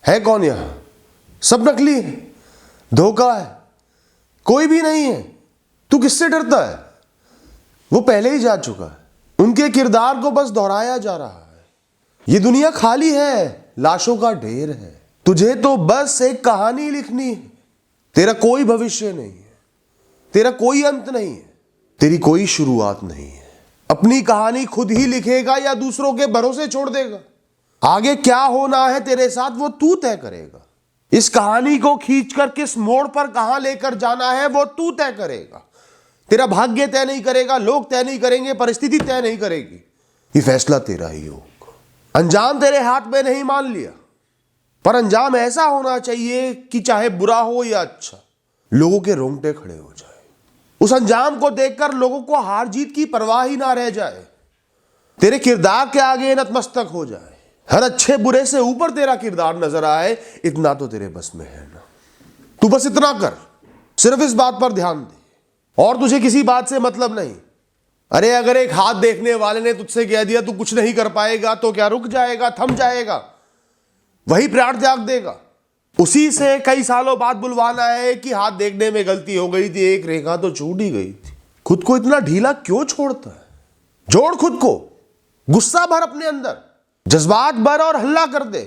है कौन यहां? सब नकली है, धोखा है, कोई भी नहीं है। तू किससे डरता है? वो पहले ही जा चुका है, उनके किरदार को बस दोहराया जा रहा है। ये दुनिया खाली है, लाशों का ढेर है। तुझे तो बस एक कहानी लिखनी है। तेरा कोई भविष्य नहीं है, तेरा कोई अंत नहीं है, तेरी कोई शुरुआत नहीं है। अपनी कहानी खुद ही लिखेगा या दूसरों के भरोसे छोड़ देगा? आगे क्या होना है तेरे साथ वो तू तय करेगा। इस कहानी को खींचकर किस मोड़ पर कहां लेकर जाना है वो तू तय करेगा। तेरा भाग्य तय नहीं करेगा, लोग तय नहीं करेंगे, परिस्थिति तय नहीं करेगी। ये फैसला तेरा ही होगा। अंजाम तेरे हाथ में नहीं मान लिया, पर अंजाम ऐसा होना चाहिए कि चाहे बुरा हो या अच्छा, लोगों के रोंगटे खड़े हो जाए। उस अंजाम को देखकर लोगों को हार जीत की परवाह ही ना रह जाए। तेरे किरदार के आगे नतमस्तक हो जाए। हर अच्छे बुरे से ऊपर तेरा किरदार नजर आए, इतना तो तेरे बस में है ना। तू बस इतना कर, सिर्फ इस बात पर ध्यान दे और तुझे किसी बात से मतलब नहीं। अरे अगर एक हाथ देखने वाले ने तुझसे कह दिया तू कुछ नहीं कर पाएगा तो क्या रुक जाएगा, थम जाएगा, वही प्राण त्याग देगा? उसी से कई सालों बाद बुलवाना है कि हाथ देखने में गलती हो गई थी, एक रेखा तो छूट ही गई थी। खुद को इतना ढीला क्यों छोड़ता है? जोड़ खुद को, गुस्सा भर अपने अंदर, जज्बात भर और हल्ला कर दे।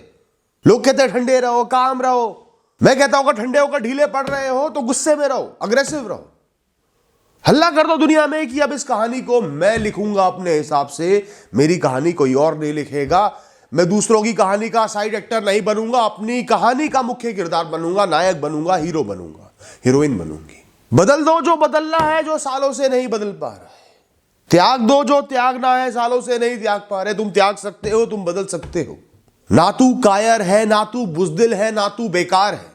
लोग कहते हैं ठंडे रहो, काम रहो। मैं कहता हूं ठंडे होकर ढीले पड़ रहे हो तो गुस्से में रहो, अग्रेसिव रहो। हल्ला कर दो दुनिया में कि अब इस कहानी को मैं लिखूंगा अपने हिसाब से, मेरी कहानी कोई और नहीं लिखेगा। मैं दूसरों की कहानी का साइड एक्टर नहीं बनूंगा, अपनी कहानी का मुख्य किरदार बनूंगा, नायक बनूंगा, हीरो बनूंगा, हीरोइन बनूंगी। बदल दो जो बदलना है, जो सालों से नहीं बदल पा रहा है। त्याग दो जो त्यागना है, सालों से नहीं त्याग पा रहे। तुम त्याग सकते हो, तुम बदल सकते हो। ना तू कायर है, ना तू बुजदिल है, ना तू बेकार है,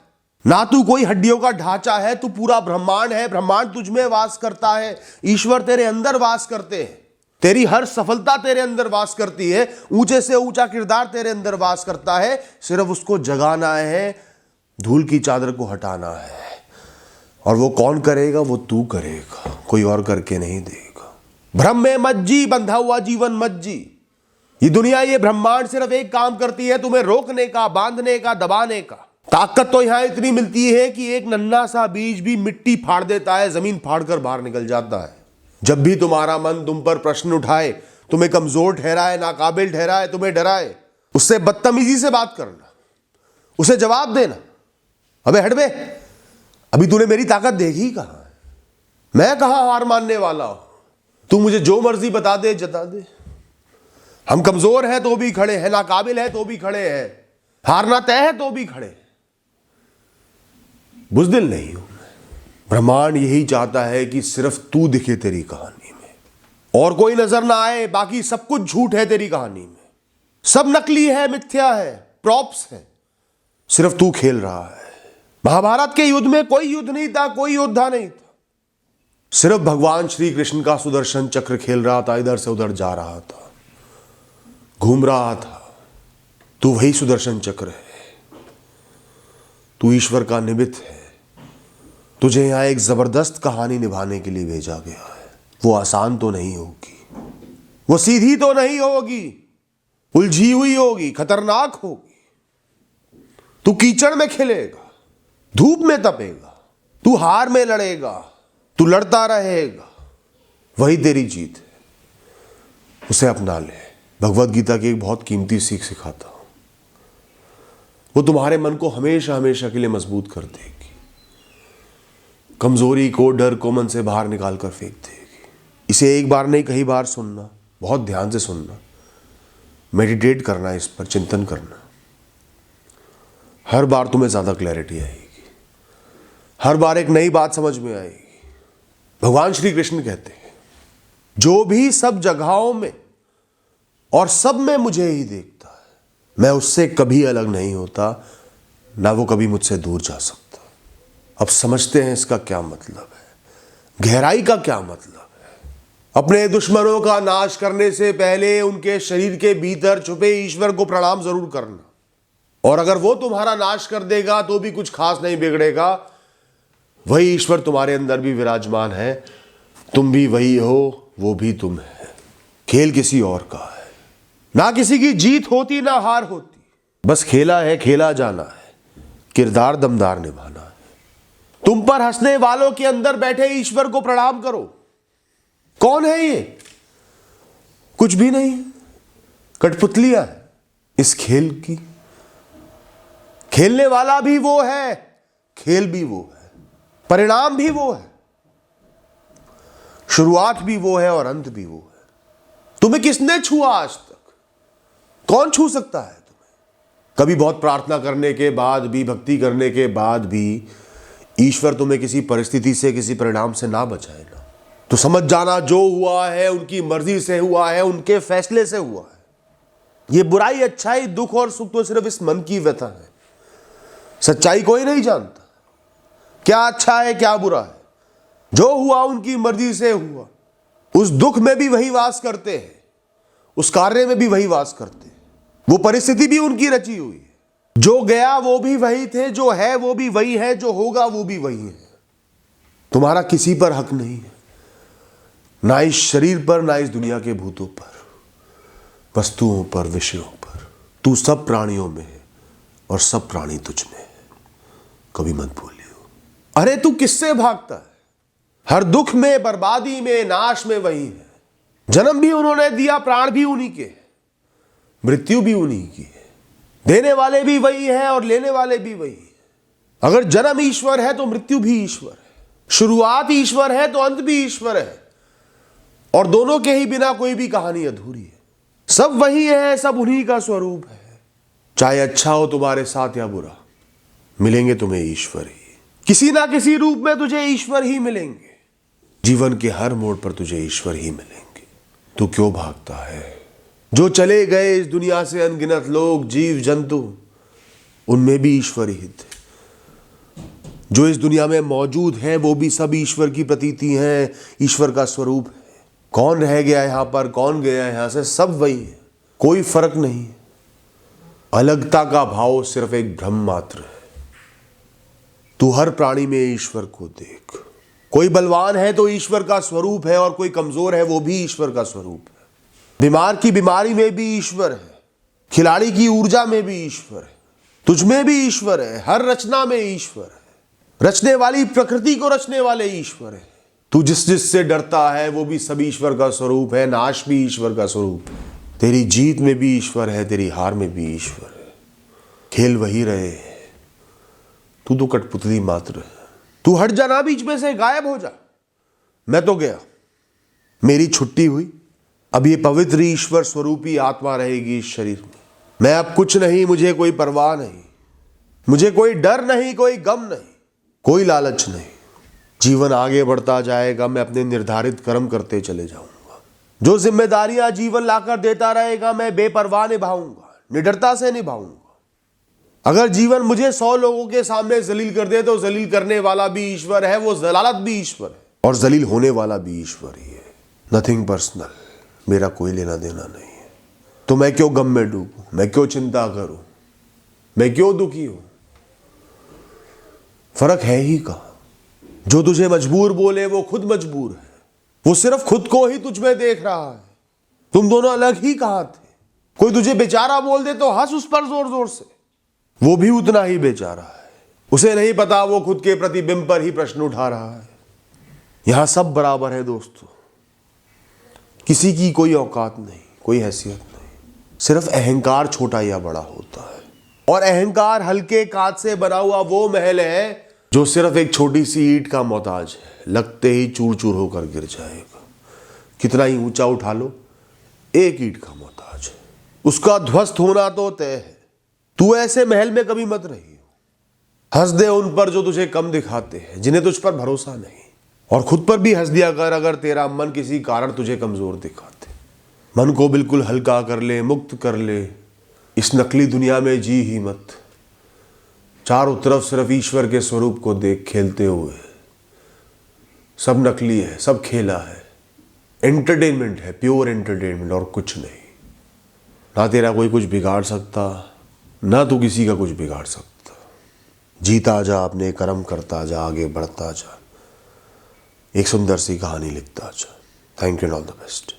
ना तू कोई हड्डियों का ढांचा है। तू पूरा ब्रह्मांड है, ब्रह्मांड तुझ में वास करता है, ईश्वर तेरे अंदर वास करते हैं। तेरी हर सफलता तेरे अंदर वास करती है, ऊंचे से ऊंचा किरदार तेरे अंदर वास करता है। सिर्फ उसको जगाना है, धूल की चादर को हटाना है। और वो कौन करेगा? वो तू करेगा, कोई और करके नहीं देगा। भ्रम में मत जी, बंधा हुआ जीवन मत जी। ये दुनिया, ये ब्रह्मांड सिर्फ एक काम करती है, तुम्हें रोकने का, बांधने का, दबाने का। ताकत तो यहां इतनी मिलती है कि एक नन्हा सा बीज भी मिट्टी फाड़ देता है, जमीन फाड़कर बाहर निकल जाता है। जब भी तुम्हारा मन तुम पर प्रश्न उठाए, तुम्हें कमजोर ठहराए, नाकाबिल ठहराए, तुम्हें डराए, उससे बदतमीजी से बात करना, उसे जवाब देना। अबे हट बे, अभी तूने मेरी ताकत देखी कहां है? मैं कहां हार मानने वाला हूं? तू मुझे जो मर्जी बता दे, जता दे। हम कमजोर हैं तो भी खड़े हैं, नाकाबिल है तो भी खड़े हैं, हारना तय है तो भी खड़े। बुजदिल नहीं हूं मैं। ब्रह्मांड यही चाहता है कि सिर्फ तू दिखे तेरी कहानी में, और कोई नजर ना आए। बाकी सब कुछ झूठ है तेरी कहानी में, सब नकली है, मिथ्या है, प्रॉप्स है। सिर्फ तू खेल रहा है। महाभारत के युद्ध में कोई युद्ध नहीं था, कोई योद्धा नहीं था। सिर्फ भगवान श्री कृष्ण का सुदर्शन चक्र खेल रहा था, इधर से उधर जा रहा था, घूम रहा था। तू वही सुदर्शन चक्र है, तू ईश्वर का निमित्त है। तुझे यहां एक जबरदस्त कहानी निभाने के लिए भेजा गया है। वो आसान तो नहीं होगी, वो सीधी तो नहीं होगी, उलझी हुई होगी, खतरनाक होगी। तू कीचड़ में खिलेगा, धूप में तपेगा, तू हार में लड़ेगा, तू लड़ता रहेगा। वही तेरी जीत है, उसे अपना ले। भगवत गीता की एक बहुत कीमती सीख सिखाता हूं, वो तुम्हारे मन को हमेशा हमेशा के लिए मजबूत कर देगी। कमजोरी को, डर को मन से बाहर निकाल कर फेंक देगी। इसे एक बार नहीं कई बार सुनना, बहुत ध्यान से सुनना, मेडिटेट करना, इस पर चिंतन करना। हर बार तुम्हें ज्यादा क्लैरिटी आएगी, हर बार एक नई बात समझ में आएगी। भगवान श्री कृष्ण कहते हैं, जो भी सब जगहों में और सब में मुझे ही देखता है, मैं उससे कभी अलग नहीं होता, ना वो कभी मुझसे दूर जा सकता। अब समझते हैं इसका क्या मतलब है, गहराई का क्या मतलब है। अपने दुश्मनों का नाश करने से पहले उनके शरीर के भीतर छुपे ईश्वर को प्रणाम जरूर करना, और अगर वो तुम्हारा नाश कर देगा तो भी कुछ खास नहीं बिगड़ेगा। वही ईश्वर तुम्हारे अंदर भी विराजमान है, तुम भी वही हो, वो भी तुम है। खेल किसी और का है, ना किसी की जीत होती ना हार होती। बस खेला है, खेला जाना है, किरदार दमदार निभाना है। तुम पर हंसने वालों के अंदर बैठे ईश्वर को प्रणाम करो। कौन है ये? कुछ भी नहीं, कठपुतलियां है इस खेल की। खेलने वाला भी वो है, खेल भी वो है, परिणाम भी वो है, शुरुआत भी वो है और अंत भी वो है। तुम्हें किसने छुआ आज तक? कौन छू सकता है तुम्हें? कभी बहुत प्रार्थना करने के बाद भी, भक्ति करने के बाद भी ईश्वर तुम्हें किसी परिस्थिति से, किसी परिणाम से ना बचाए ना, तो समझ जाना जो हुआ है उनकी मर्जी से हुआ है, उनके फैसले से हुआ है। ये बुराई, अच्छाई, दुख और सुख तो सिर्फ इस मन की व्यथा है। सच्चाई कोई नहीं जानता, क्या अच्छा है क्या बुरा है। जो हुआ उनकी मर्जी से हुआ। उस दुख में भी वही वास करते हैं, उस कार्य में भी वही वास करते हैं। वो परिस्थिति भी उनकी रची हुई है। जो गया वो भी वही थे, जो है वो भी वही है, जो होगा वो भी वही है। तुम्हारा किसी पर हक नहीं है, ना इस शरीर पर, ना इस दुनिया के भूतों पर, वस्तुओं पर, विषयों पर। तू सब प्राणियों में है और सब प्राणी तुझ में है, कभी मत भूलियो। अरे तू किससे भागता है? हर दुख में, बर्बादी में, नाश में वही है। जन्म भी उन्होंने दिया, प्राण भी उन्हीं के, मृत्यु भी उन्हीं की है। देने वाले भी वही है और लेने वाले भी वही है। अगर जन्म ईश्वर है तो मृत्यु भी ईश्वर है, शुरुआत ईश्वर है तो अंत भी ईश्वर है, और दोनों के ही बिना कोई भी कहानी अधूरी है। सब वही है, सब उन्हीं का स्वरूप है। चाहे अच्छा हो तुम्हारे साथ या बुरा, मिलेंगे तुम्हें ईश्वर ही। किसी ना किसी रूप में तुझे ईश्वर ही मिलेंगे। जीवन के हर मोड़ पर तुझे ईश्वर ही मिलेंगे। तू क्यों भागता है? जो चले गए इस दुनिया से अनगिनत लोग, जीव जंतु, उनमें भी ईश्वर ही थे। जो इस दुनिया में मौजूद हैं वो भी सब ईश्वर की प्रतीति हैं, ईश्वर का स्वरूप है। कौन रह गया यहां पर, कौन गया यहां से, सब वही है, कोई फर्क नहीं है। अलगता का भाव सिर्फ एक भ्रम मात्र है। तू हर प्राणी में ईश्वर को देख। कोई बलवान है तो ईश्वर का स्वरूप है, और कोई कमजोर है वो भी ईश्वर का स्वरूप है। बीमार की बीमारी में भी ईश्वर है, खिलाड़ी की ऊर्जा में भी ईश्वर है, तुझ में भी ईश्वर है, हर रचना में ईश्वर है। रचने वाली प्रकृति को रचने वाले ईश्वर है। तू जिससे डरता है वो भी सब ईश्वर का स्वरूप है। नाश भी ईश्वर का स्वरूप है। तेरी जीत में भी ईश्वर है, तेरी हार में भी ईश्वर है। खेल वही रहे, तू तो कठपुतली मात्र है। तू हट जाना, बीच में से गायब हो जा। मैं तो गया, मेरी छुट्टी हुई। अब ये पवित्र ईश्वर स्वरूपी आत्मा रहेगी इस शरीर में। मैं अब कुछ नहीं, मुझे कोई परवाह नहीं, मुझे कोई डर नहीं, कोई गम नहीं, कोई लालच नहीं। जीवन आगे बढ़ता जाएगा, मैं अपने निर्धारित कर्म करते चले जाऊंगा। जो जिम्मेदारियां जीवन लाकर देता रहेगा मैं बेपरवाह निभाऊंगा, निडरता से निभाऊंगा। अगर जीवन मुझे 100 लोगों के सामने जलील कर दे तो जलील करने वाला भी ईश्वर है, वो जलालत भी ईश्वर है, और जलील होने वाला भी ईश्वर ही है। नथिंग पर्सनल, मेरा कोई लेना देना नहीं है। तो मैं क्यों गम में डूबूं, मैं क्यों चिंता करूं, मैं क्यों दुखी हूं? फर्क है ही कहां? जो तुझे मजबूर बोले वो खुद मजबूर है, वो सिर्फ खुद को ही तुझ में देख रहा है। तुम दोनों अलग ही कहां थे? कोई तुझे बेचारा बोल दे तो हंस उस पर जोर जोर से, वो भी उतना ही बेचारा है। उसे नहीं पता वो खुद के प्रतिबिंब पर ही प्रश्न उठा रहा है। यहां सब बराबर है दोस्तों, किसी की कोई औकात नहीं, कोई हैसियत नहीं। सिर्फ अहंकार छोटा या बड़ा होता है, और अहंकार हल्के कांच से बना हुआ वो महल है जो सिर्फ एक छोटी सी ईंट का मोहताज है, लगते ही चूर चूर होकर गिर जाएगा। कितना ही ऊंचा उठा लो, एक ईंट का मोहताज है, उसका ध्वस्त होना तो तय है। तू ऐसे महल में कभी मत रही हो। हंस दे उन पर जो तुझे कम दिखाते हैं, जिन्हें तुझ पर भरोसा नहीं, और खुद पर भी हंस दिया कर अगर तेरा मन किसी कारण तुझे कमजोर दिखाते। मन को बिल्कुल हल्का कर ले, मुक्त कर ले। इस नकली दुनिया में जी ही मत। चारों तरफ सिर्फ ईश्वर के स्वरूप को देख खेलते हुए। सब नकली है, सब खेला है, एंटरटेनमेंट है, प्योर एंटरटेनमेंट, और कुछ नहीं। ना तेरा कोई कुछ बिगाड़ सकता, ना तू किसी का कुछ बिगाड़ सकता। जीता जा, अपने कर्म करता जा, आगे बढ़ता जा, एक सुंदर सी कहानी लिखता जा। Thank you and all the best.